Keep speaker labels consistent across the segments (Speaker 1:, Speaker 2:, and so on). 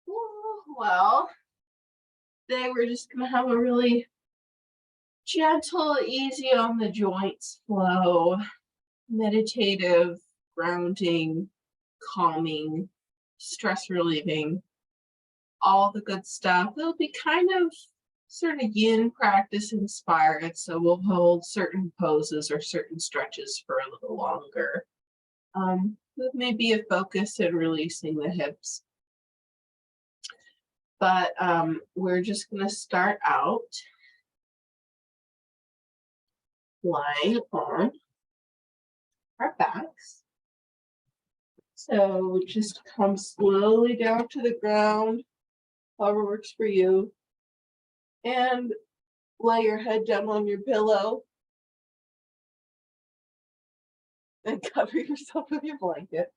Speaker 1: Well, today we're just gonna have a really gentle, easy on the joints flow, meditative, grounding, calming, stress relieving, all the good stuff. It'll be kind of sort of yin practice inspired, so we'll hold certain poses or certain stretches for a little longer. With maybe a focus in releasing the hips. But we're just going to start out lying on our backs. So just come slowly down to the ground, however works for you, and lay your head down on your pillow and cover yourself with your blanket.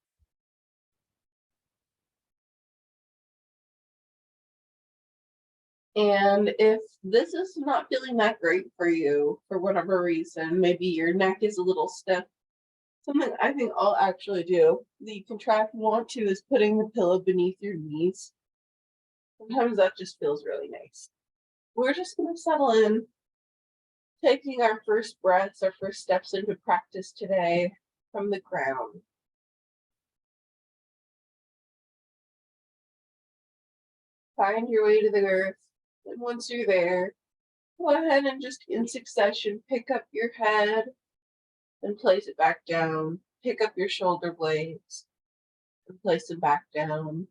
Speaker 1: And if this is not feeling that great for you, for whatever reason, maybe your neck is a little stiff, something I think I'll actually do that you can try if you want to is putting the pillow beneath your knees. Sometimes that just feels really nice. We're just going to settle in, taking our first breaths, our first steps into practice today from the ground. Find your way to the earth. And once you're there, go ahead and just in succession pick up your head and place it back down. Pick up your shoulder blades and place them back down.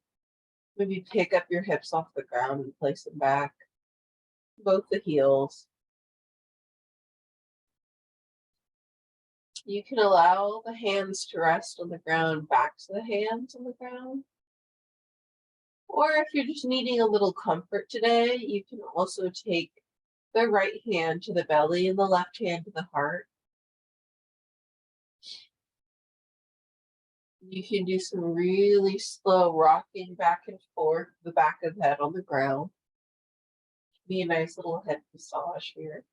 Speaker 1: Maybe pick up your hips off the ground and place them back. Both the heels. You can allow the hands to rest on the ground, backs of the hands on the ground. Or if you're just needing a little comfort today, you can also take the right hand to the belly and the left hand to the heart. You can do some really slow rocking back and forth, the back of the head on the ground. Be a nice little head massage here.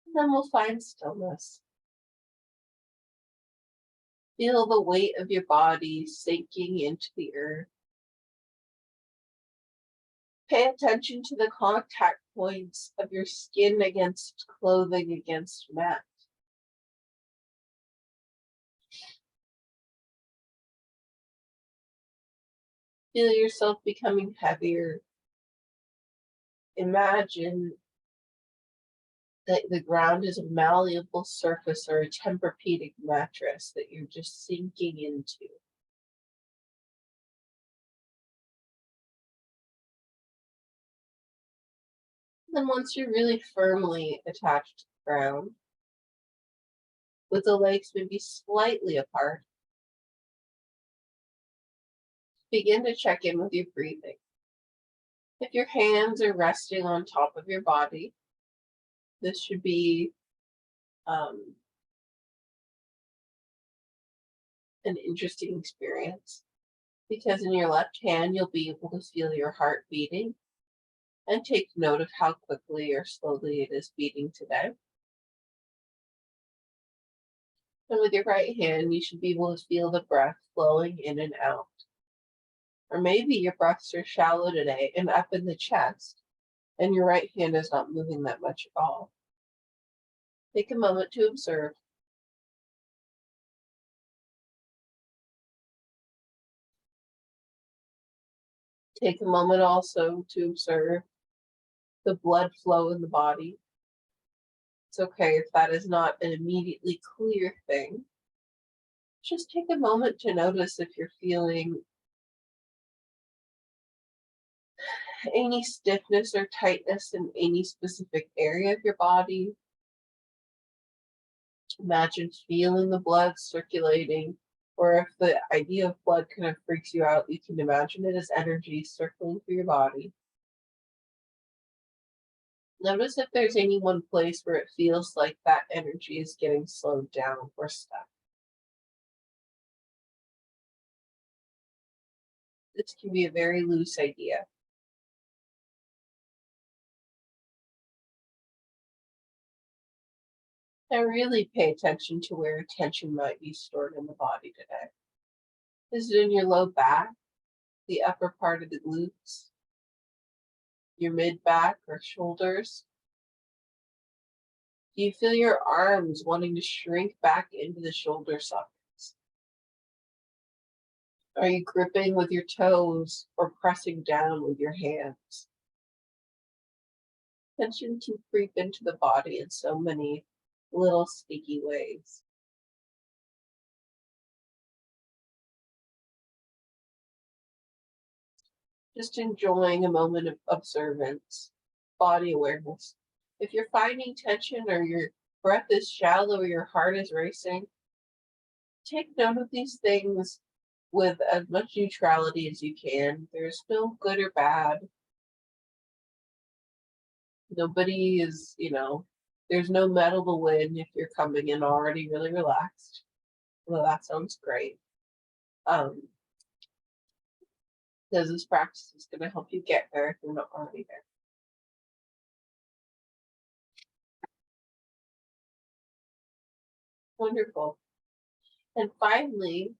Speaker 1: And then we'll find stillness. Feel the weight of your body sinking into the earth. Pay attention to the contact points of your skin against clothing, against mat. Feel yourself becoming heavier. Imagine that the ground is a malleable surface or a Tempur-Pedic mattress that you're just sinking into. Then once you're really firmly attached to the ground, with the legs maybe slightly apart, begin to check in with your breathing. If your hands are resting on top of your body, this should be an interesting experience, because in your left hand, you'll be able to feel your heart beating and take note of how quickly or slowly it is beating today. And with your right hand, you should be able to feel the breath flowing in and out. Or maybe your breaths are shallow today and up in the chest, and your right hand is not moving that much at all. Take a moment to observe. Take a moment also to observe the blood flow in the body. It's okay if that is not an immediately clear thing. Just take a moment to notice if you're feeling any stiffness or tightness in any specific area of your body. Imagine feeling the blood circulating, or if the idea of blood kind of freaks you out, you can imagine it as energy circling through your body. Notice if there's any one place where it feels like that energy is getting slowed down or stuck. This can be a very loose idea. And really pay attention to where tension might be stored in the body today. Is it in your low back, the upper part of the glutes, your mid back or shoulders? Do you feel your arms wanting to shrink back into the shoulder sockets? Are you gripping with your toes or pressing down with your hands? Tension can creep into the body in so many little sneaky ways. Just enjoying a moment of observance, body awareness. If you're finding tension or your breath is shallow or your heart is racing, take note of these things with as much neutrality as you can. There's no good or bad. Nobody is, there's no medal to win if you're coming in already really relaxed. Well, that sounds great. Because this practice is going to help you get there if you're not already there. Wonderful. And finally,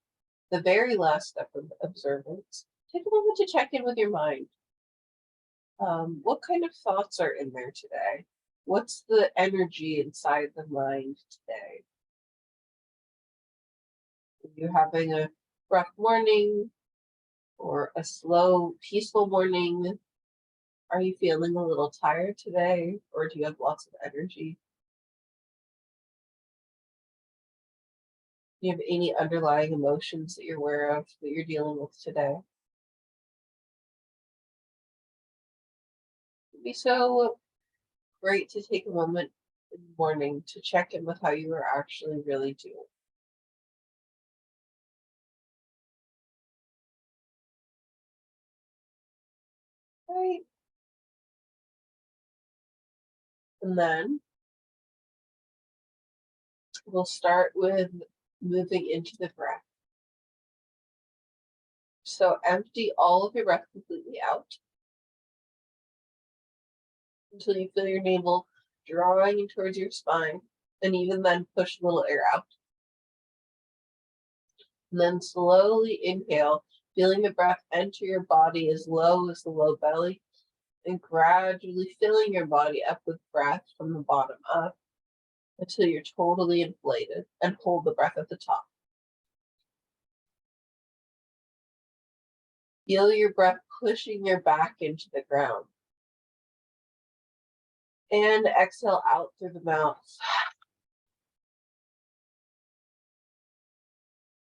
Speaker 1: the very last step of observance, take a moment to check in with your mind. What kind of thoughts are in there today? What's the energy inside the mind today? Are you having a rough morning or a slow, peaceful morning? Are you feeling a little tired today, or do you have lots of energy? Do you have any underlying emotions that you're aware of that you're dealing with today? It'd be so great to take a moment in the morning to check in with how you are actually really doing. Right? And then we'll start with moving into the breath. So empty all of your breath completely out until you feel your navel drawing in towards your spine, and even then push a little air out. And then slowly inhale, feeling the breath enter your body as low as the low belly, and gradually filling your body up with breath from the bottom up until you're totally inflated, and hold the breath at the top. Feel your breath pushing your back into the ground. And exhale out through the mouth.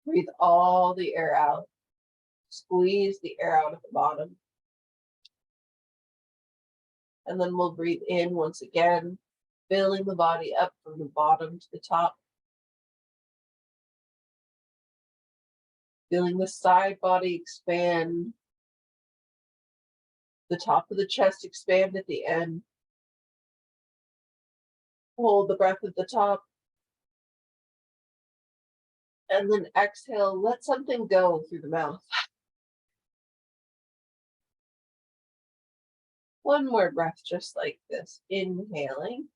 Speaker 1: Breathe all the air out. Squeeze the air out at the bottom. And then we'll breathe in once again, filling the body up from the bottom to the top. Feeling the side body expand. The top of the chest expand at the end. Hold the breath at the top. And then exhale, let something go through the mouth. One more breath just like this. Inhaling.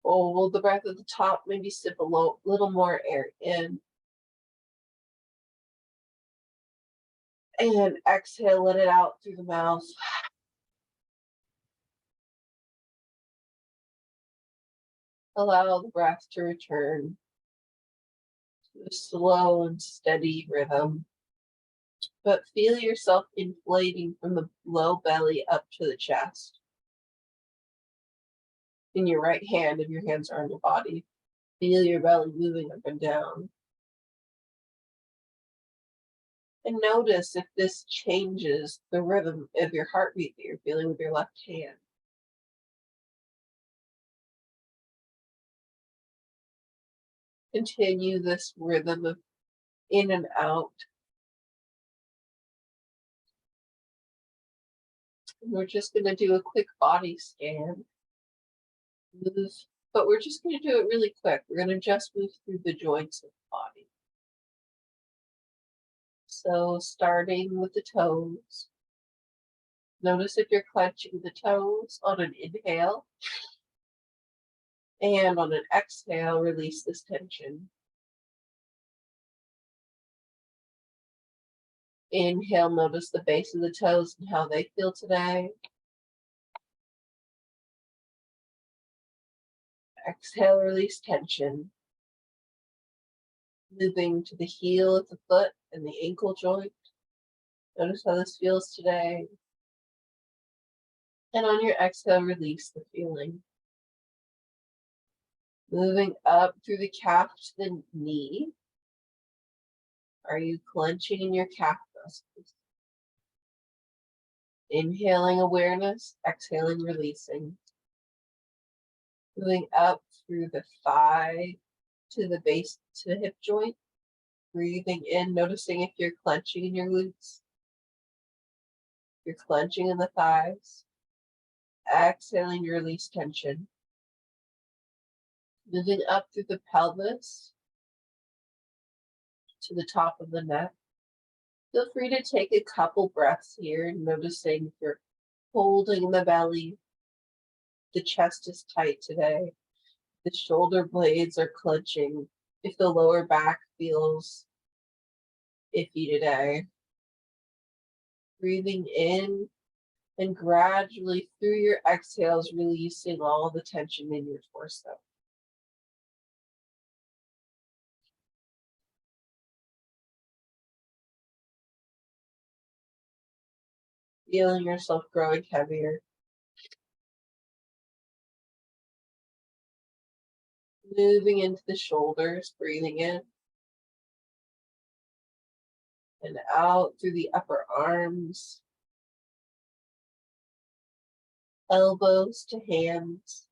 Speaker 1: Hold the breath at the top, maybe sip a little more air in. And exhale, let it out through the mouth. Allow the breath to return to a slow and steady rhythm. But feel yourself inflating from the low belly up to the chest. In your right hand, if your hands are on your body, feel your belly moving up and down. And notice if this changes the rhythm of your heartbeat that you're feeling with your left hand. Continue this rhythm of in and out. And we're just going to do a quick body scan. But we're just going to do it really quick. We're going to just move through the joints of the body. So starting with the toes, notice if you're clenching the toes on an inhale, and on an exhale, release this tension. Inhale, notice the base of the toes and how they feel today. Exhale, release tension. Moving to the heel of the foot and the ankle joint. Notice how this feels today. And on your exhale, release the feeling. Moving up through the calf to the knee. Are you clenching in your calf muscles? Inhaling awareness, exhaling releasing. Moving up through the thigh to the base, to the hip joint. Breathing in, noticing if you're clenching in your glutes. You're clenching in the thighs. Exhaling, you release tension. Moving up through the pelvis to the top of the neck. Feel free to take a couple breaths here, noticing if you're holding the belly. The chest is tight today. The shoulder blades are clenching. If the lower back feels iffy today. Breathing in and gradually through your exhales, releasing all the tension in your torso. Feeling yourself growing heavier. Moving into the shoulders, breathing in. And out through the upper arms. Elbows to hands.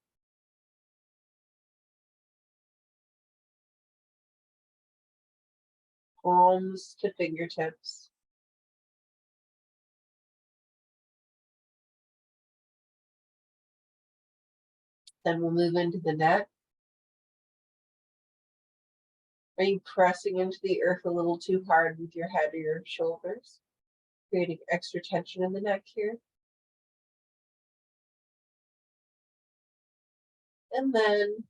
Speaker 1: Palms to fingertips. Then we'll move into the neck. Are you pressing into the earth a little too hard with your head or your shoulders? Creating extra tension in the neck here. And then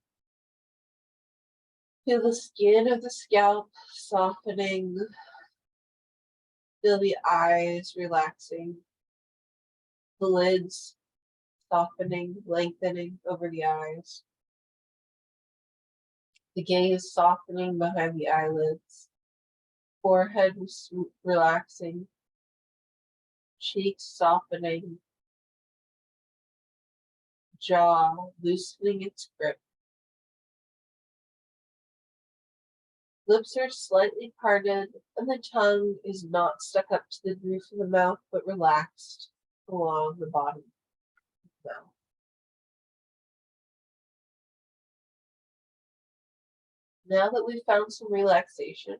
Speaker 1: feel the skin of the scalp softening. Feel the eyes relaxing. The lids softening, lengthening over the eyes. The gaze softening behind the eyelids. Forehead relaxing. Cheeks softening. Jaw loosening its grip. Lips are slightly parted, and the tongue is not stuck up to the roof of the mouth, but relaxed along the bottom of the mouth. Now that we've found some relaxation,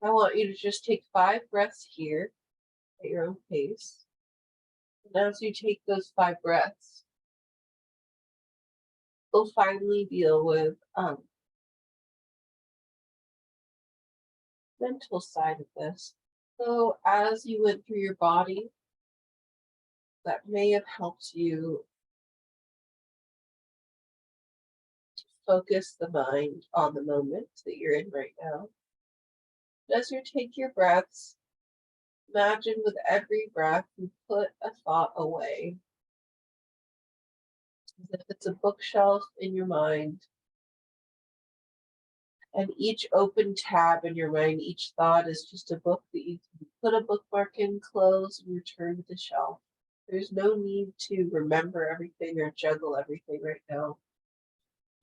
Speaker 1: I want you to just take 5 breaths here at your own pace. And as you take those 5 breaths, we'll finally deal with mental side of this. So as you went through your body, that may have helped you to focus the mind on the moment that you're in right now. As you take your breaths, imagine with every breath you put a thought away. As if it's a bookshelf in your mind. And each open tab in your mind, each thought is just a book that you can put a bookmark in, close, and return to the shelf. There's no need to remember everything or juggle everything right now.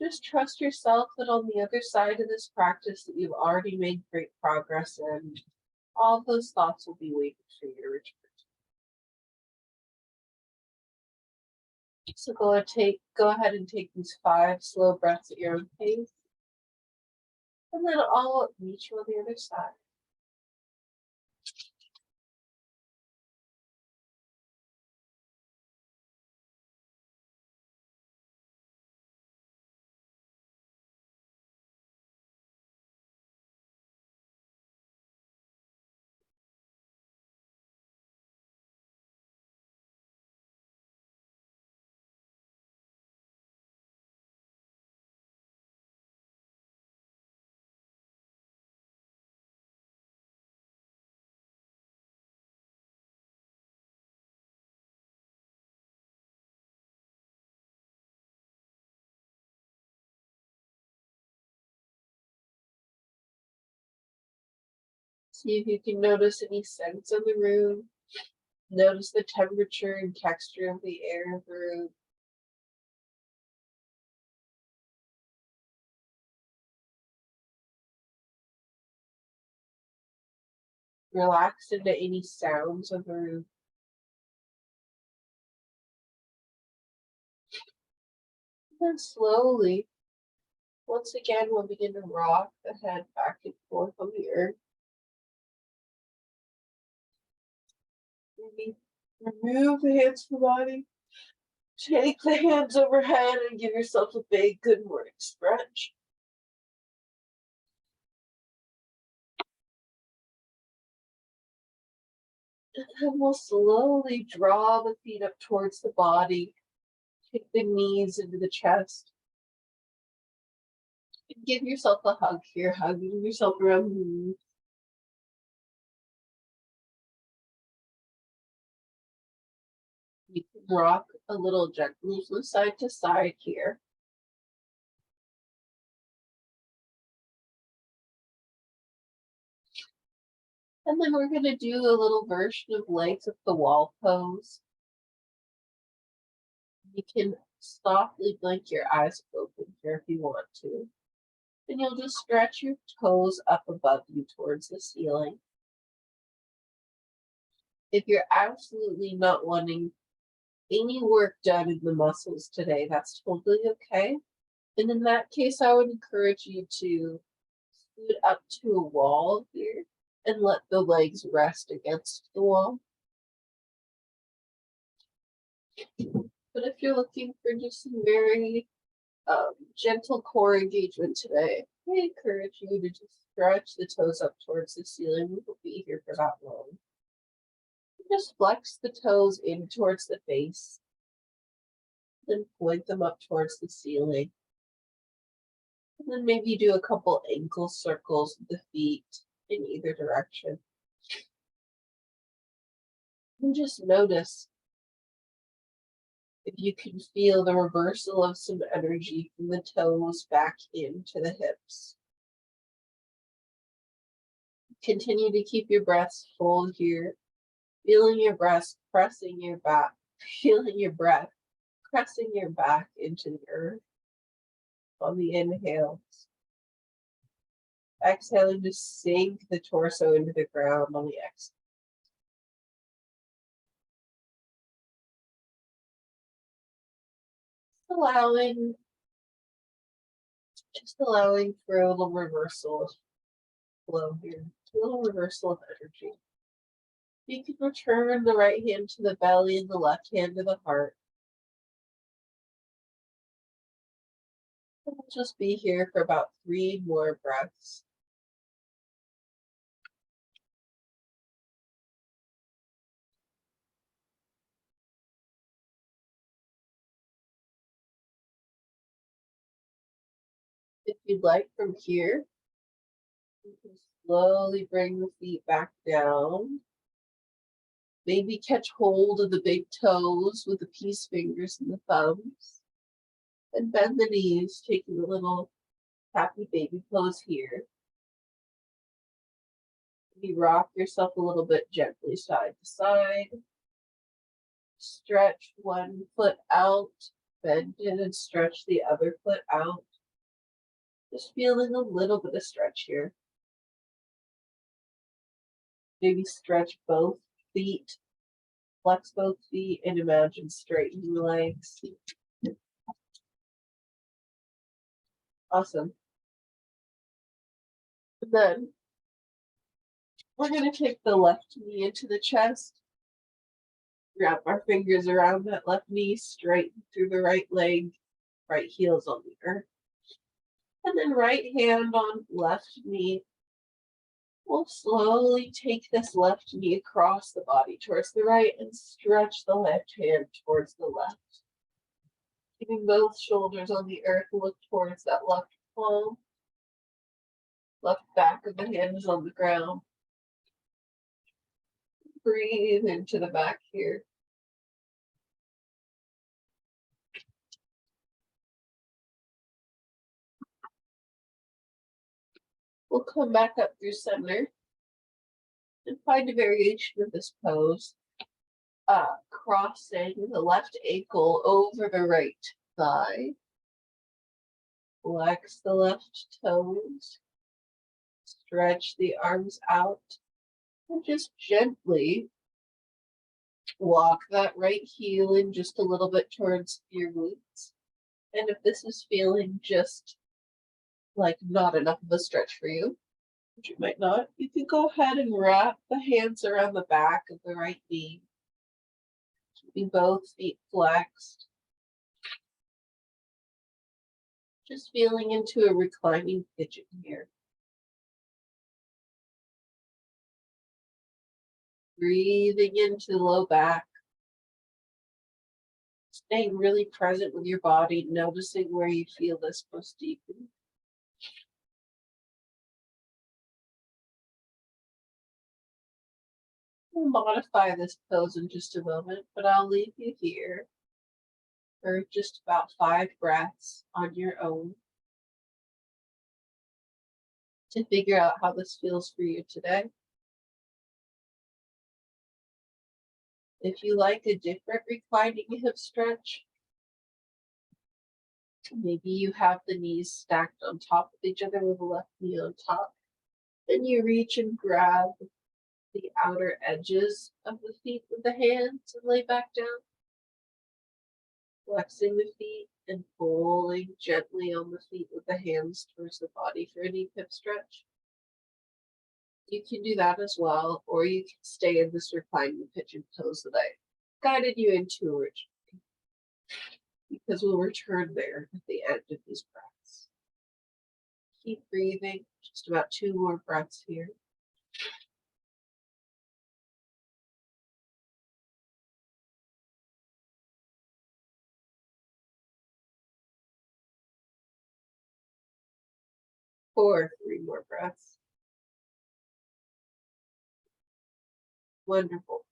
Speaker 1: Just trust yourself that on the other side of this practice that you've already made great progress in, all those thoughts will be waiting for you to return. So go ahead and take these 5 slow breaths at your own pace. And then I'll meet you on the other side. See if you can notice any scents in the room. Notice the temperature and texture of the air in the room. Relax into any sounds of the room. And then slowly, once again, we'll begin to rock the head back and forth on the earth. Maybe remove the hands from the body. Take the hands overhead and give yourself a big good morning stretch. And then we'll slowly draw the feet up towards the body. Take the knees into the chest. And give yourself a hug here, hugging yourself around the knees. You can rock a little gently from side to side here. And then we're going to do a little version of legs up the wall pose. You can softly blink your eyes open here if you want to. And you'll just stretch your toes up above you towards the ceiling. If you're absolutely not wanting any work done in the muscles today, that's totally okay. And in that case, I would encourage you to scoot up to a wall here and let the legs rest against the wall. But if you're looking for just some very gentle core engagement today, I encourage you to just stretch the toes up towards the ceiling. We won't be here for that long. Just flex the toes in towards the face, then point them up towards the ceiling. And then maybe do a couple ankle circles with the feet in either direction. And just notice if you can feel the reversal of some energy from the toes back into the hips. Continue to keep your breaths full here, feeling your breath pressing your back, feeling your breath pressing your back into the earth on the inhales. Exhaling to sink the torso into the ground on the exhale. Just allowing for a little reversal of flow here, a little reversal of energy. You can return the right hand to the belly and the left hand to the heart. And we'll just be here for about 3 more breaths. If you'd like from here, you can slowly bring the feet back down. Maybe catch hold of the big toes with the peace fingers and the thumbs. And bend the knees, taking a little happy baby pose here. You rock yourself a little bit gently side to side. Stretch one foot out, bend it and stretch the other foot out. Just feeling a little bit of stretch here. Maybe stretch both feet, flex both feet, and imagine straightening the legs. Awesome. And then we're going to take the left knee into the chest. Wrap our fingers around that left knee, straighten through the right leg, right heel's on the earth. And then right hand on left knee. We'll slowly take this left knee across the body towards the right and stretch the left hand towards the left. Keeping both shoulders on the earth, look towards that left palm. Left back of the hand is on the ground. Breathe into the back here. We'll come back up through center. Find a variation of this pose. Crossing the left ankle over the right thigh. Flex the left toes. Stretch the arms out. And just gently walk that right heel in just a little bit towards your glutes. And if this is feeling just like not enough of a stretch for you, which you might not, you can go ahead and wrap the hands around the back of the right knee. Keeping both feet flexed. Just feeling into a reclining pigeon here. Breathing into the low back. Staying really present with your body, noticing where you feel this most deeply. We'll modify this pose in just a moment, but I'll leave you here for just about 5 breaths on your own to figure out how this feels for you today. If you like a different reclining hip stretch, maybe you have the knees stacked on top of each other with the left knee on top, then you reach and grab the outer edges of the feet with the hands and lay back down, flexing the feet and pulling gently on the feet with the hands towards the body for a deep hip stretch. You can do that as well, or you can stay in this reclining pigeon pose that I guided you into originally, because we'll return there at the end of these breaths. Keep breathing, just about 2 more breaths here. For 3 more breaths. Wonderful.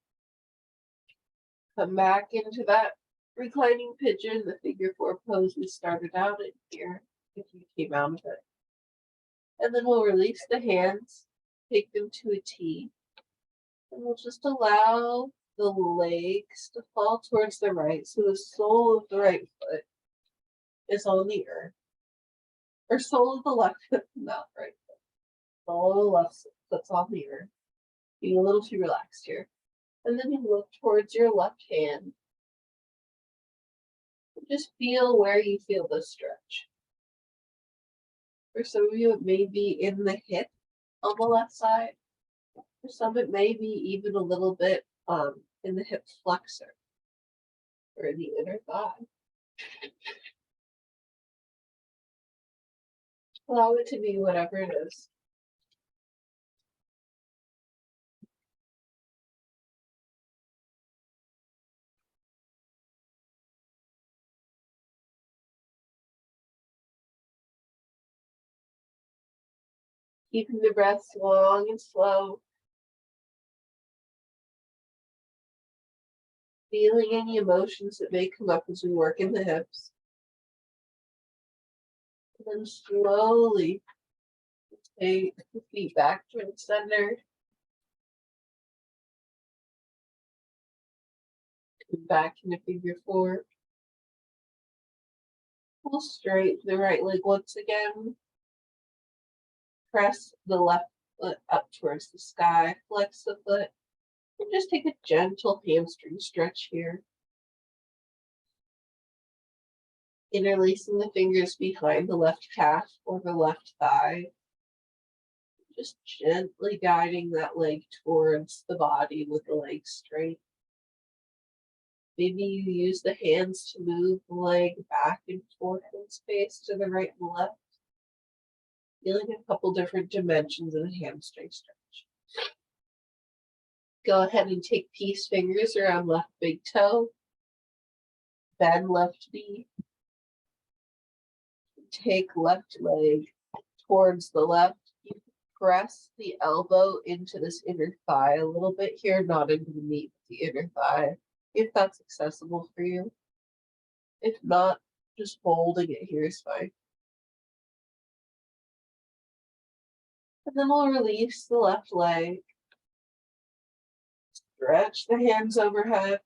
Speaker 1: Come back into that reclining pigeon, the figure 4 pose we started out in here, if you came out of it. And then we'll release the hands, take them to a T, and we'll just allow the legs to fall towards the right, so the sole of the right foot is on the earth, or sole of the left foot, not right foot. Sole of the left foot's on the earth. Being a little too relaxed here. And then you look towards your left hand. Just feel where you feel the stretch. For some of you, it may be in the hip on the left side. For some, it may be even a little bit in the hip flexor or the inner thigh. Allow it to be whatever it is. Keeping the breaths long and slow. Feeling any emotions that may come up as we work in the hips. And then slowly take the feet back towards center. Come back into figure 4. Pull straight the right leg once again. Press the left foot up towards the sky. Flex the foot. And just take a gentle hamstring stretch here. Interlacing the fingers behind the left calf or the left thigh. Just gently guiding that leg towards the body with the leg straight. Maybe you use the hands to move the leg back and forth in space to the right and left. Feeling a couple different dimensions of the hamstring stretch. Go ahead and take peace fingers around left big toe. Bend left knee. Take left leg towards the left. You press the elbow into this inner thigh a little bit here, not into the meat, but the inner thigh, if that's accessible for you. If not, just holding it here is fine. And then we'll release the left leg. Stretch the hands overhead.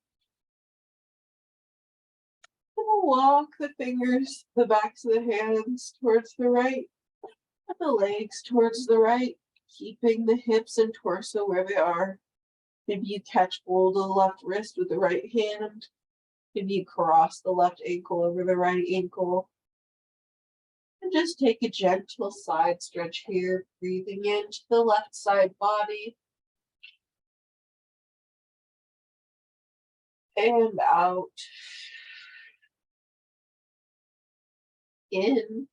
Speaker 1: And we'll walk the fingers, the backs of the hands towards the right, and the legs towards the right, keeping the hips and torso where they are. Maybe you catch hold of the left wrist with the right hand. Maybe you cross the left ankle over the right ankle. And just take a gentle side stretch here, breathing into the left side body. And out. In.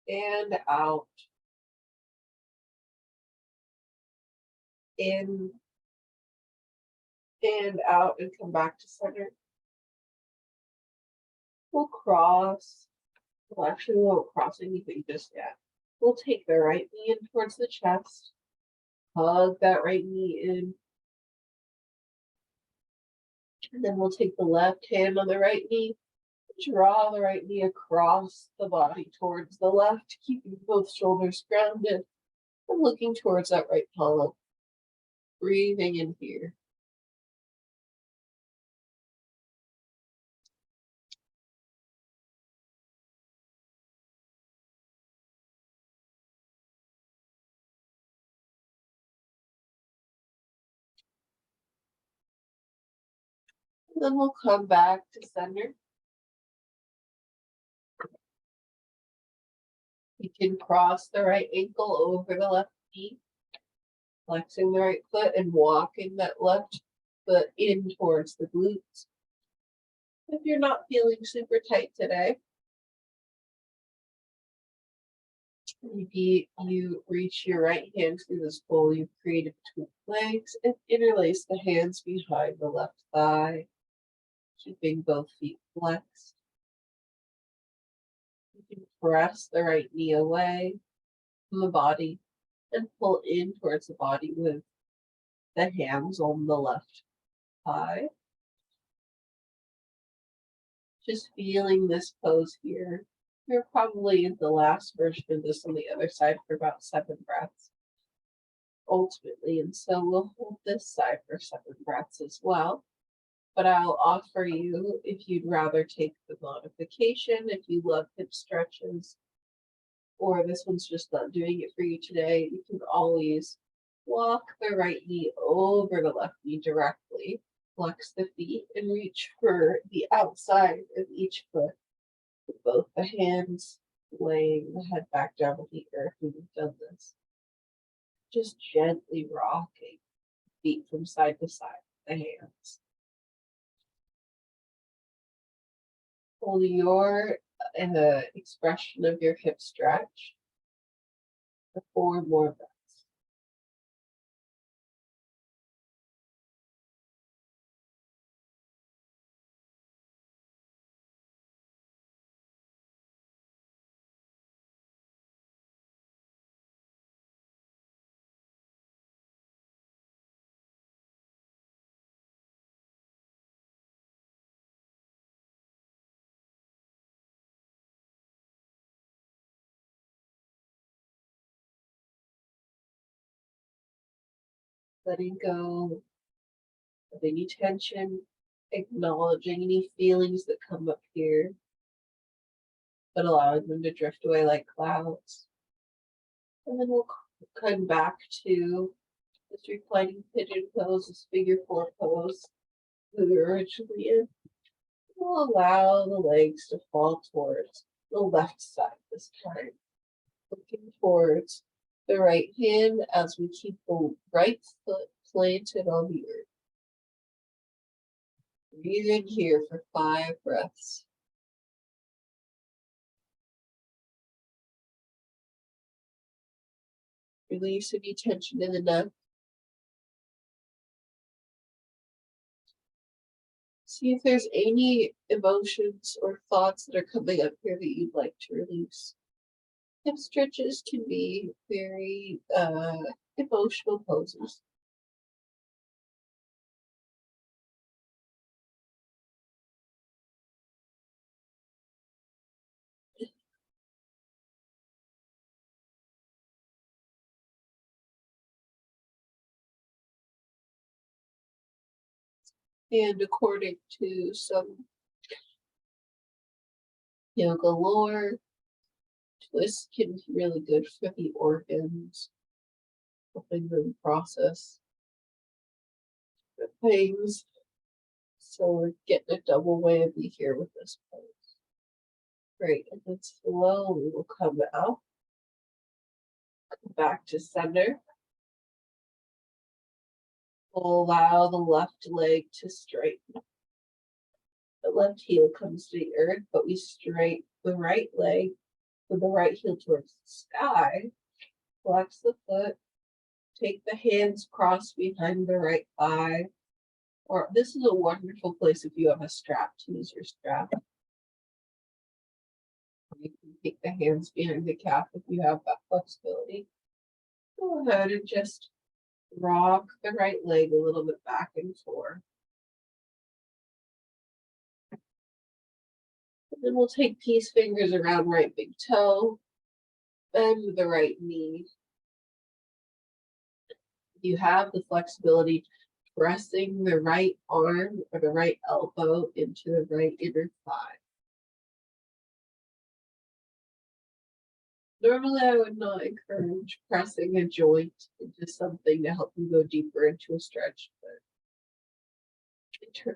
Speaker 1: And out. In. And out, and come back to center. We'll cross. Well, actually, we won't cross anything just yet. We'll take the right knee in towards the chest. Hug that right knee in. And then we'll take the left hand on the right knee. Draw the right knee across the body towards the left, keeping both shoulders grounded and looking towards that right palm. Breathing in here. And then we'll come back to center. You can cross the right ankle over the left knee, flexing the right foot and walking that left foot in towards the glutes. If you're not feeling super tight today, maybe you reach your right hand through this hole you've created between the legs and interlace the hands behind the left thigh, keeping both feet flexed. You can press the right knee away from the body and pull in towards the body with the hands on the left thigh. Just feeling this pose here. You're probably in the last version of this on the other side for about 7 breaths, ultimately. And so we'll hold this side for 7 breaths as well. But I'll offer you, if you'd rather take the modification, if you love hip stretches, or this one's just not doing it for you today, you can always walk the right knee over the left knee directly, flex the feet, and reach for the outside of each foot with both the hands laying the head back down to the earth when you've done this. Just gently rocking feet from side to side, the hands. Hold your expression of your hip stretch for 4 more breaths. Letting go of any tension, acknowledging any feelings that come up here, but allowing them to drift away like clouds. And then we'll come back to this reclining pigeon pose, this figure 4 pose that we were originally in. We'll allow the legs to fall towards the left side this time, looking towards the right hand as we keep the right foot planted on the earth. Breathe in here for 5 breaths. Release any tension in the neck. See if there's any emotions or thoughts that are coming up here that you'd like to release. Hip stretches can be very emotional poses. And according to some yoga lore, twists can be really good for the organs, helping them process the things. So we're getting a double whammy here with this pose. Great, and then slowly we'll come out, come back to center. We'll allow the left leg to straighten. The left heel comes to the earth, but we straighten the right leg with the right heel towards the sky. Flex the foot. Take the hands crossed behind the right thigh. Or this is a wonderful place if you have a strap to use your strap. You can take the hands behind the calf if you have that flexibility. Go ahead and just rock the right leg a little bit back and forth. And then we'll take peace fingers around right big toe, bend the right knee. You have the flexibility, pressing the right arm or the right elbow into the right inner thigh. Normally, I would not encourage pressing a joint into something to help you go deeper into a stretch, but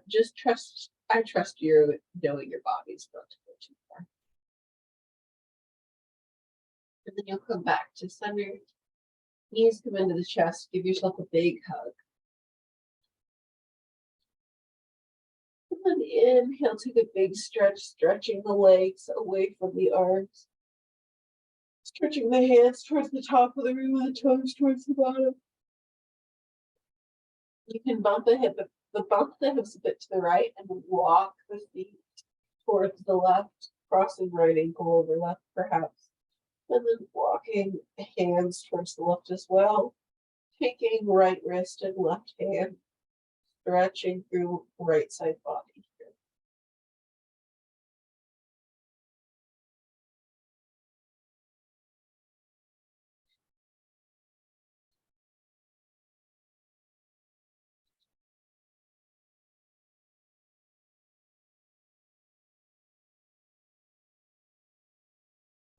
Speaker 1: just trust. I trust you knowing your body's not to go too far. And then you'll come back to center. Knees come into the chest. Give yourself a big hug. And then inhale, take a big stretch, stretching the legs away from the arms. Stretching the hands towards the top of the room and the toes towards the bottom. You can bump the hips a bit to the right and walk the feet towards the left, crossing right ankle over left perhaps. And then walking hands towards the left as well. Taking right wrist and left hand, stretching through right side body.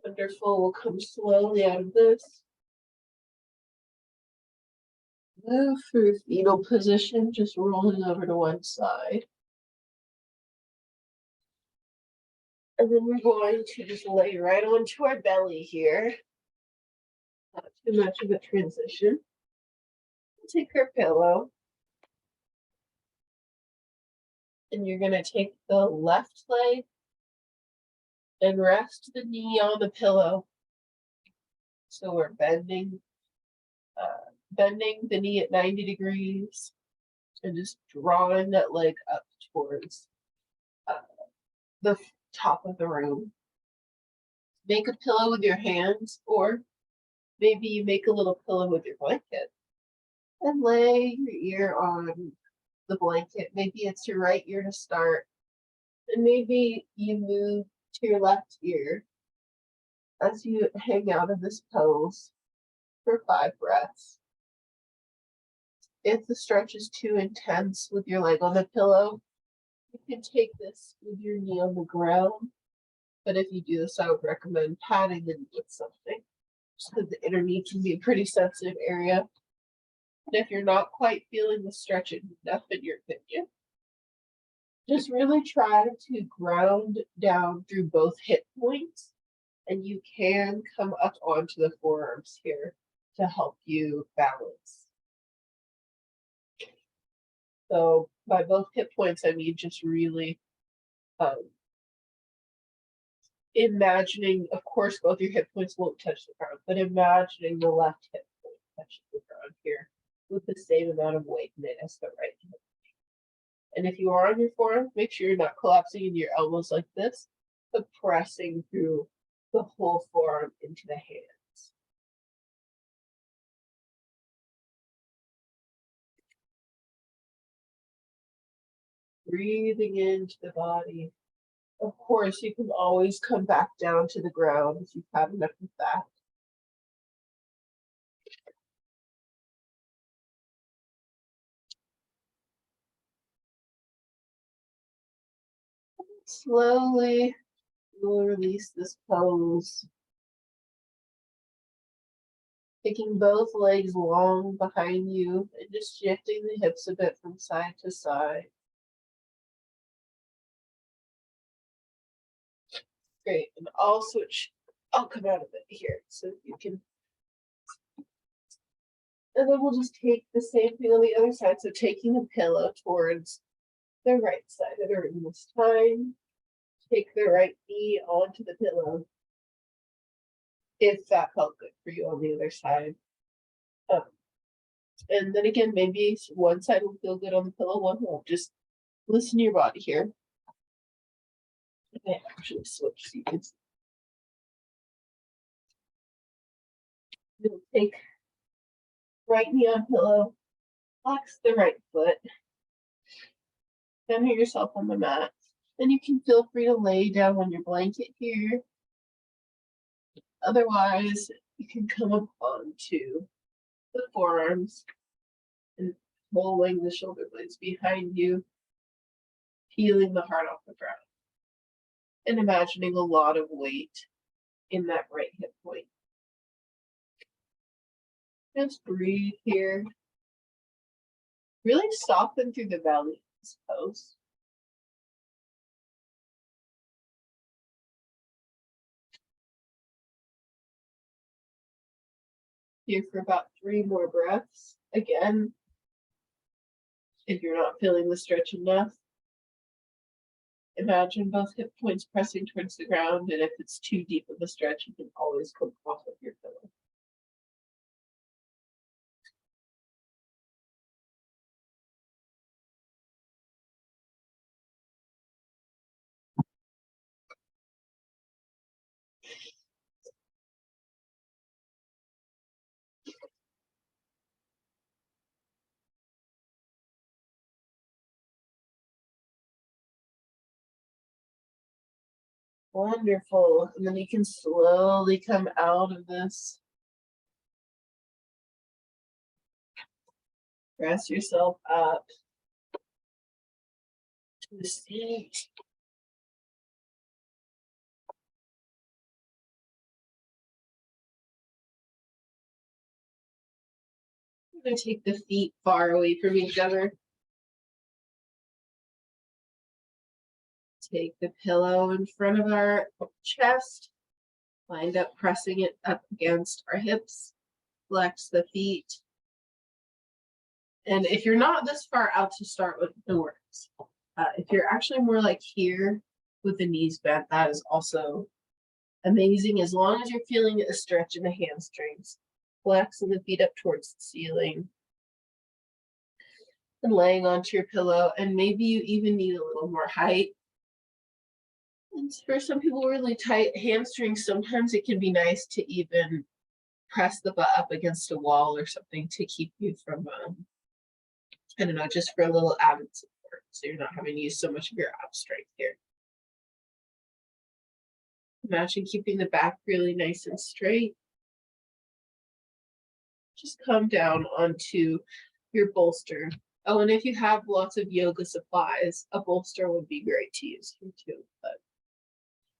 Speaker 1: Wonderful. We'll come slowly out of this. Move through fetal position, just rolling over to one side. And then we're going to just lay right onto our belly here. Not too much of a transition. Take our pillow. And you're going to take the left leg and rest the knee on the pillow. So we're bending the knee at 90 degrees and just drawing that leg up towards the top of the room. Make a pillow with your hands, or maybe you make a little pillow with your blanket and lay your ear on the blanket. Maybe it's your right ear to start, and maybe you move to your left ear as you hang out of this pose for 5 breaths. If the stretch is too intense with your leg on the pillow, you can take this with your knee on the ground. But if you do this, I would recommend padding the knee with something, just because the inner knee can be a pretty sensitive area. And if you're not quite feeling the stretch enough in your opinion, just really try to ground down through both hip points, and you can come up onto the forearms here to help you balance. So by both hip points, I mean just really imagining, of course, both your hip points won't touch the ground, but imagining the left hip point touching the ground here with the same amount of weight in it as the right hip point. And if you are on your forearm, make sure you're not collapsing into your elbows like this, but pressing through the whole forearm into the hands. Breathing into the body. Of course, you can always come back down to the ground if you've had enough of that. Slowly, we'll release this pose. Taking both legs long behind you and just shifting the hips a bit from side to side. Great, and I'll come out of it here so you can, and then we'll just take the same thing on the other side. So taking the pillow towards the right side of the room this time. Take the right knee onto the pillow if that felt good for you on the other side. And then again, maybe one side will feel good on the pillow, one won't. Just listen to your body here. Okay, actually switch seats. You'll take right knee on pillow, flex the right foot, center yourself on the mat. Then you can feel free to lay down on your blanket here. Otherwise, you can come up onto the forearms and rolling the shoulder blades behind you, peeling the heart off the ground, and imagining a lot of weight in that right hip point. Just breathe here. Really soften through the belly in this pose. Here for about 3 more breaths. Again, if you're not feeling the stretch enough, imagine both hip points pressing towards the ground, and if it's too deep of a stretch, you can always come off of your pillow. Wonderful. And then you can slowly come out of this. Press yourself up to the seat. I'm going to take the feet far away from each other. Take the pillow in front of our chest. Wind up pressing it up against our hips. Flex the feet. And if you're not this far out to start with, no worries. If you're actually more like here with the knees bent, that is also amazing, as long as you're feeling a stretch in the hamstrings. Flexing the feet up towards the ceiling. And laying onto your pillow, and maybe you even need a little more height. And for some people with really tight hamstrings, sometimes it can be nice to even press the butt up against a wall or something to keep you from, I don't know, just for a little added support, so you're not having to use so much of your ab strength here. Imagine keeping the back really nice and straight. Just come down onto your bolster. Oh, and if you have lots of yoga supplies, a bolster would be great to use here too. But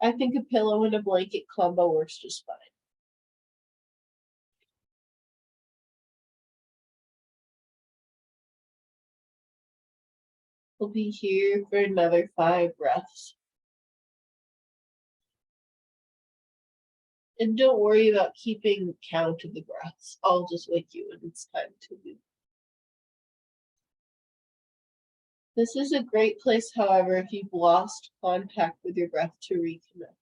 Speaker 1: I think a pillow and a blanket combo works just fine. We'll be here for another 5 breaths. And don't worry about keeping count of the breaths. I'll just wake you when it's time to move. This is a great place, however, if you've lost contact with your breath, to reconnect.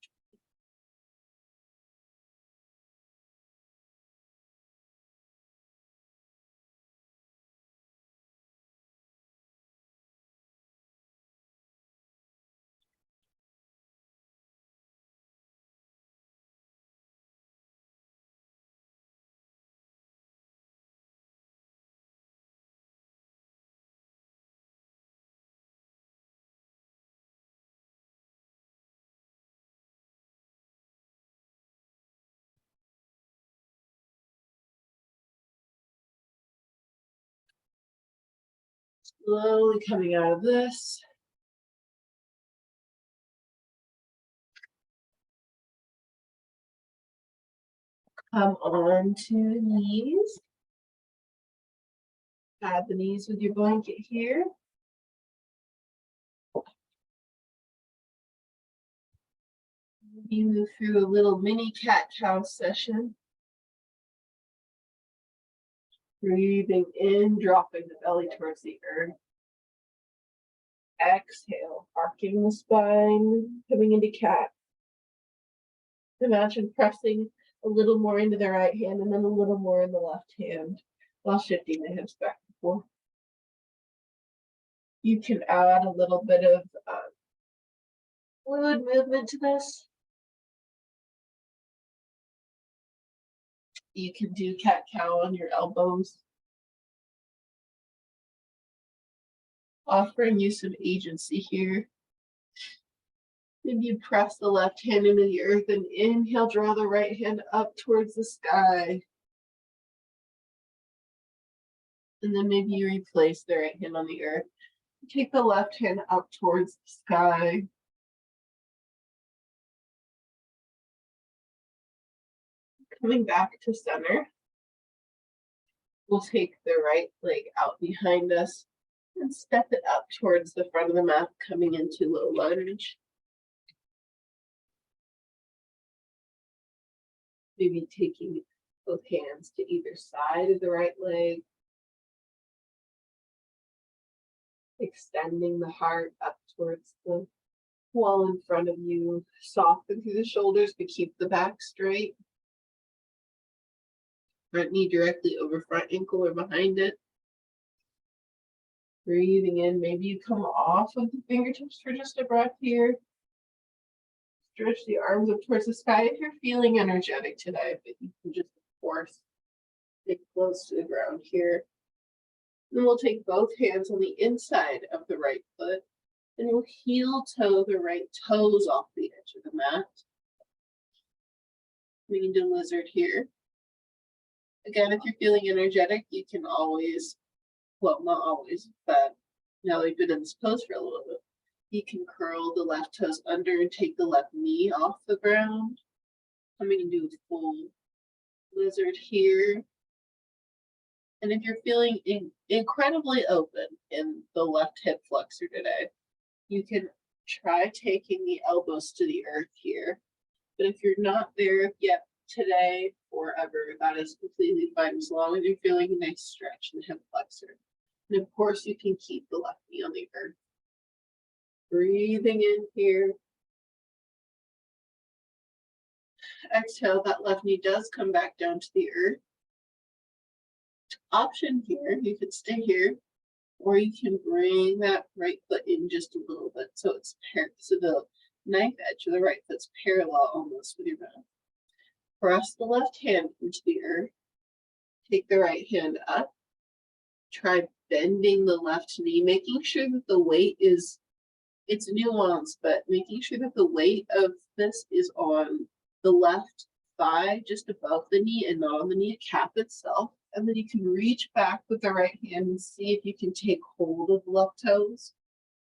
Speaker 1: Slowly coming out of this. Come on to knees. Pad the knees with your blanket here. You move through a little mini cat-cow session. Breathing in, dropping the belly towards the earth. Exhale, arcing the spine, coming into cat. Imagine pressing a little more into the right hand and then a little more in the left hand while shifting the hips back and forth. You can add a little bit of fluid movement to this. You can do cat-cow on your elbows, offering you some agency here. Then you press the left hand into the earth and inhale, draw the right hand up towards the sky. And then maybe you replace the right hand on the earth. Take the left hand up towards the sky. Coming back to center. We'll take the right leg out behind us and step it up towards the front of the mat, coming into low lunge. Maybe taking both hands to either side of the right leg. Extending the heart up towards the wall in front of you. Soften through the shoulders, but keep the back straight. Front knee directly over front ankle or behind it. Breathing in, maybe you come off of the fingertips for just a breath here. Stretch the arms up towards the sky if you're feeling energetic today, but you can just, of course, stay close to the ground here. Then we'll take both hands on the inside of the right foot and we'll heel toe the right toes off the edge of the mat. We can do lizard here. Again, if you're feeling energetic, you can always, well, not always, but now we've been in this pose for a little bit, you can curl the left toes under and take the left knee off the ground. Coming into a full lizard here. And if you're feeling incredibly open in the left hip flexor today, you can try taking the elbows to the earth here. But if you're not there yet today or ever, that is completely fine as long as you're feeling a nice stretch in the hip flexor. And of course, you can keep the left knee on the earth. Breathing in here. Exhale, that left knee does come back down to the earth. Option here, you could stay here, or you can bring that right foot in just a little bit so it's so the knife edge of the right foot's parallel almost with your mouth. Press the left hand into the earth. Take the right hand up. Try bending the left knee, making sure that the weight is, it's nuanced, but making sure that the weight of this is on the left thigh, just above the knee and not on the kneecap itself. And then you can reach back with the right hand and see if you can take hold of the left toes.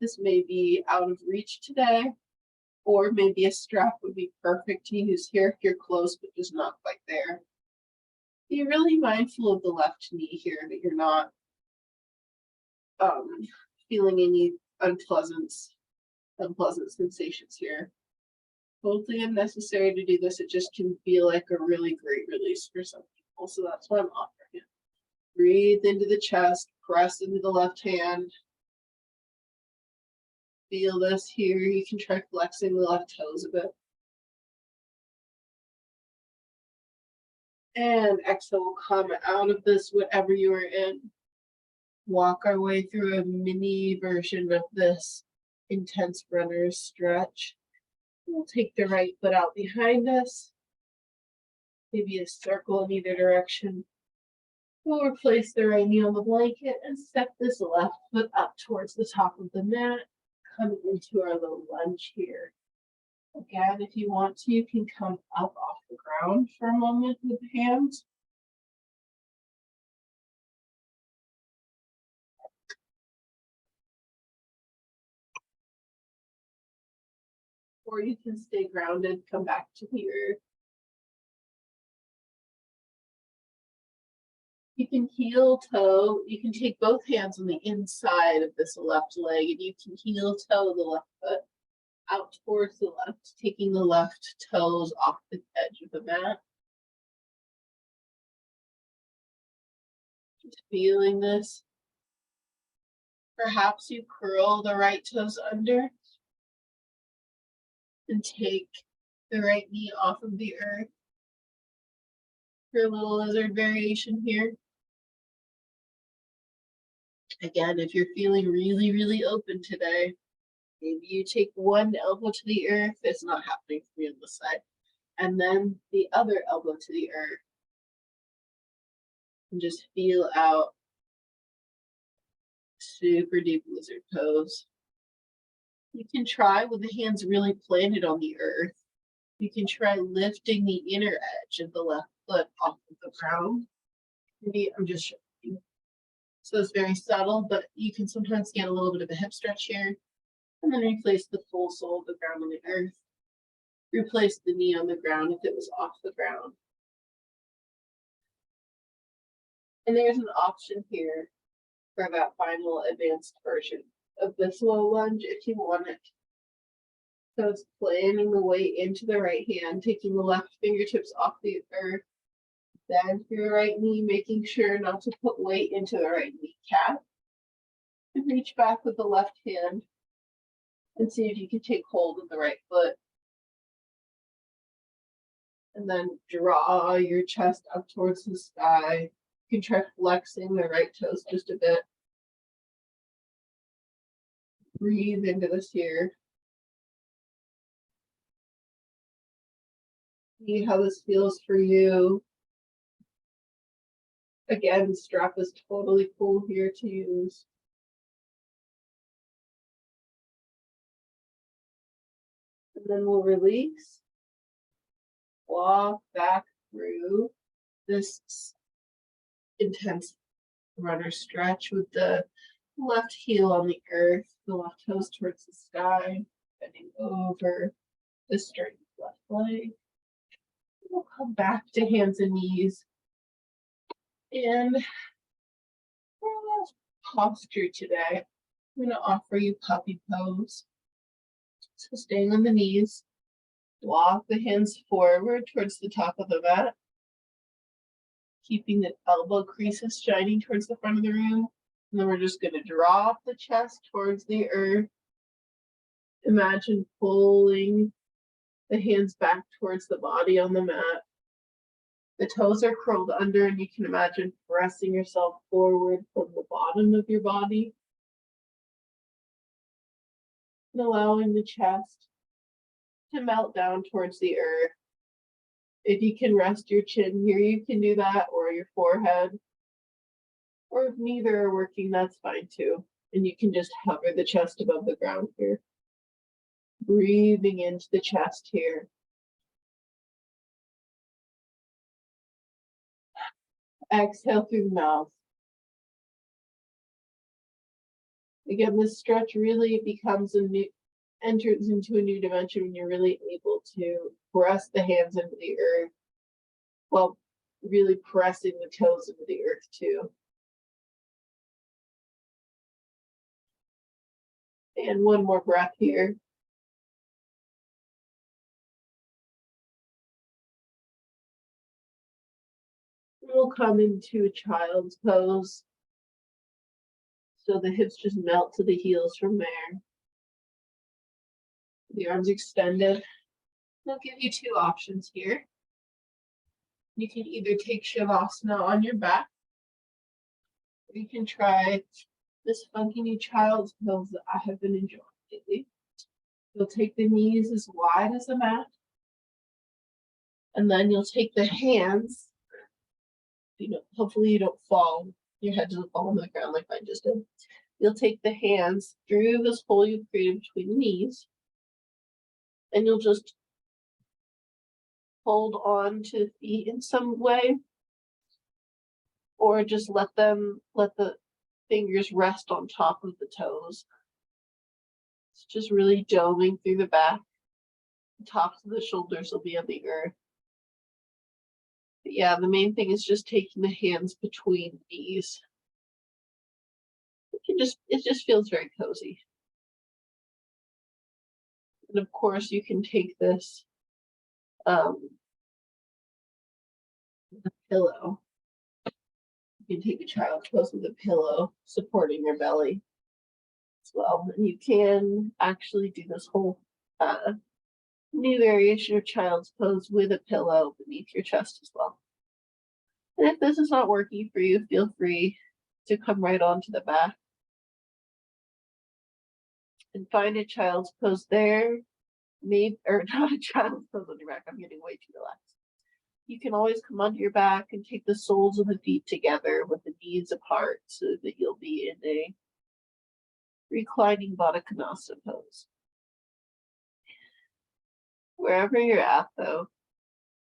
Speaker 1: This may be out of reach today, or maybe a strap would be perfect to use here if you're close but just not quite there. Be really mindful of the left knee here, that you're not feeling any unpleasant sensations here. Totally unnecessary to do this. It just can feel like a really great release for some people. So that's why I'm offering it. Breathe into the chest, press into the left hand. Feel this here. You can try flexing the left toes a bit. And exhale, we'll come out of this, whatever you are in. Walk our way through a mini version of this intense runner's stretch. We'll take the right foot out behind us. Maybe a circle in either direction. We'll replace the right knee on the blanket and step this left foot up towards the top of the mat, coming into our little lunge here. Again, if you want to, you can come up off the ground for a moment with the hands. Or you can stay grounded, come back to the earth. You can heel toe. You can take both hands on the inside of this left leg and you can heel toe the left foot out towards the left, taking the left toes off the edge of the mat. Just feeling this. Perhaps you curl the right toes under and take the right knee off of the earth for a little lizard variation here. Again, if you're feeling really, really open today, maybe you take one elbow to the earth. It's not happening for me on this side. And then the other elbow to the earth. And just feel out super deep lizard pose. You can try with the hands really planted on the earth. You can try lifting the inner edge of the left foot off of the ground. Maybe I'm just showing you. So it's very subtle, but you can sometimes get a little bit of a hip stretch here. And then replace the full sole of the ground on the earth. Replace the knee on the ground if it was off the ground. And there's an option here for that final advanced version of this low lunge if you want it. So it's planting the weight into the right hand, taking the left fingertips off the earth, bend your right knee, making sure not to put weight into the right kneecap. And reach back with the left hand and see if you can take hold of the right foot. And then draw your chest up towards the sky. You can try flexing the right toes just a bit. Breathe into this here. See how this feels for you. Again, the strap is totally cool here to use. And then we'll release. Walk back through this intense runner stretch with the left heel on the earth, the left toes towards the sky, bending over the straight left leg. We'll come back to hands and knees. And for our last posture today, I'm going to offer you puppy pose. So staying on the knees, walk the hands forward towards the top of the mat, keeping the elbow creases shining towards the front of the room. And then we're just going to drop the chest towards the earth. Imagine pulling the hands back towards the body on the mat. The toes are curled under, and you can imagine pressing yourself forward from the bottom of your body. And allowing the chest to melt down towards the earth. If you can rest your chin here, you can do that, or your forehead. Or if neither are working, that's fine too. And you can just hover the chest above the ground here. Breathing into the chest here. Exhale through the mouth. Again, this stretch really enters into a new dimension when you're really able to press the hands into the earth while really pressing the toes into the earth too. And one more breath here. We'll come into a child's pose. So the hips just melt to the heels from there. The arms extended. I'll give you two options here. You can either take Shavasana on your back, or you can try this funky new child's pose that I have been enjoying lately. You'll take the knees as wide as the mat, and then you'll take the hands. Hopefully you don't fall. Your head doesn't fall on the ground like I just did. You'll take the hands through this hole you've created between the knees, and you'll just hold on to the feet in some way, or just let the fingers rest on top of the toes. It's just really doming through the back. The tops of the shoulders will be on the earth. But yeah, the main thing is just taking the hands between knees. It just feels very cozy. And of course you can take this the pillow. You can take a child's pose with a pillow supporting your belly as well. And you can actually do this whole new variation of child's pose with a pillow beneath your chest as well. And if this is not working for you, feel free to come right onto the back and find a child's pose there. Maybe, or not a child's pose on your back. I'm getting way too relaxed. You can always come onto your back and take the soles of the feet together with the knees apart so that you'll be in a reclining Baddha Konasana pose. Wherever you're at though,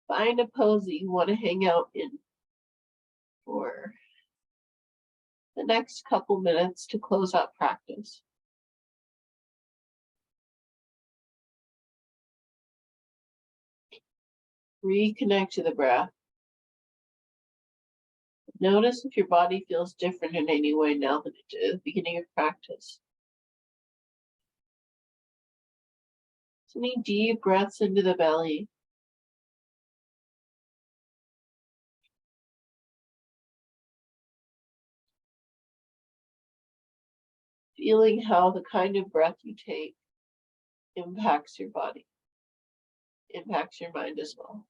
Speaker 1: find a pose that you want to hang out in for the next couple minutes to close out practice. Reconnect to the breath. Notice if your body feels different in any way now than it did at the beginning of practice. So many deep breaths into the belly. Feeling how the kind of breath you take impacts your body, impacts your mind as well.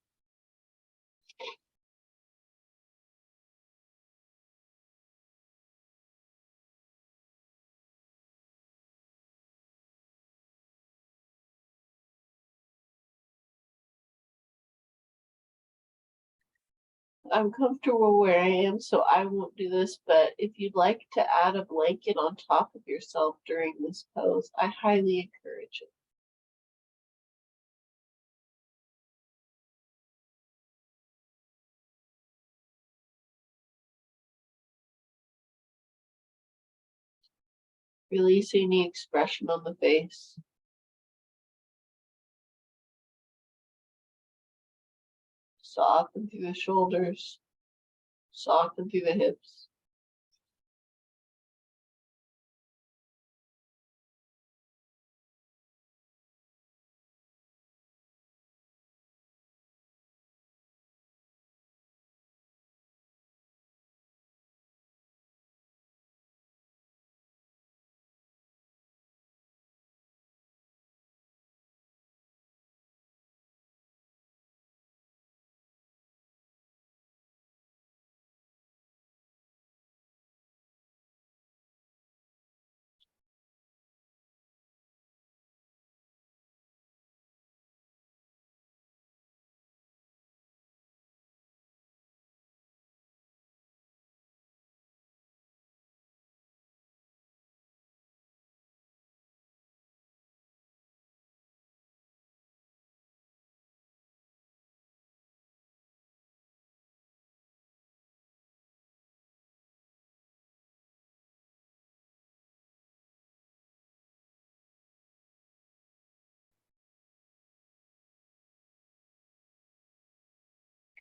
Speaker 1: I'm comfortable where I am, so I won't do this, but if you'd like to add a blanket on top of yourself during this pose, I highly encourage it. Releasing the expression on the face. Soften through the shoulders, soften through the hips.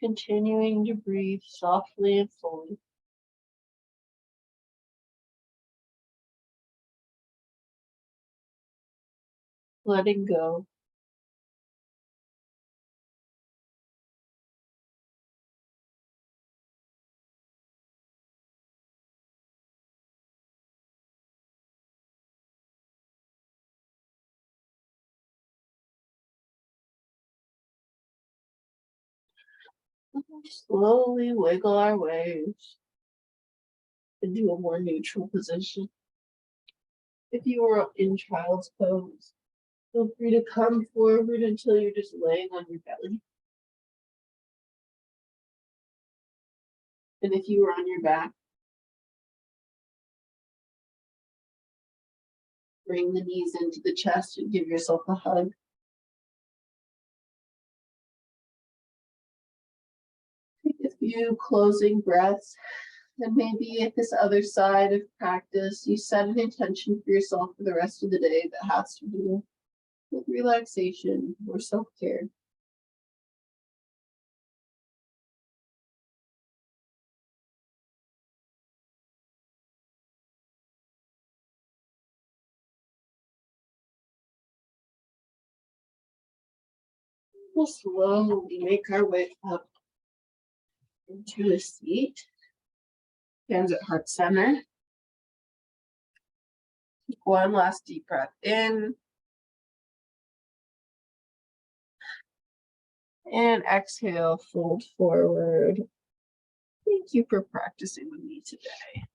Speaker 1: Continuing to breathe softly and fully. Letting go. Slowly wiggle our ways into a more neutral position. If you are in child's pose, feel free to come forward until you're just laying on your belly. And if you are on your back, bring the knees into the chest and give yourself a hug. Take a few closing breaths. And maybe at this other side of practice, you set an intention for yourself for the rest of the day that has to do with relaxation or self-care. We'll slowly make our way up into a seat. Hands at heart center. Take one last deep breath in. And exhale, fold forward. Thank you for practicing with me today.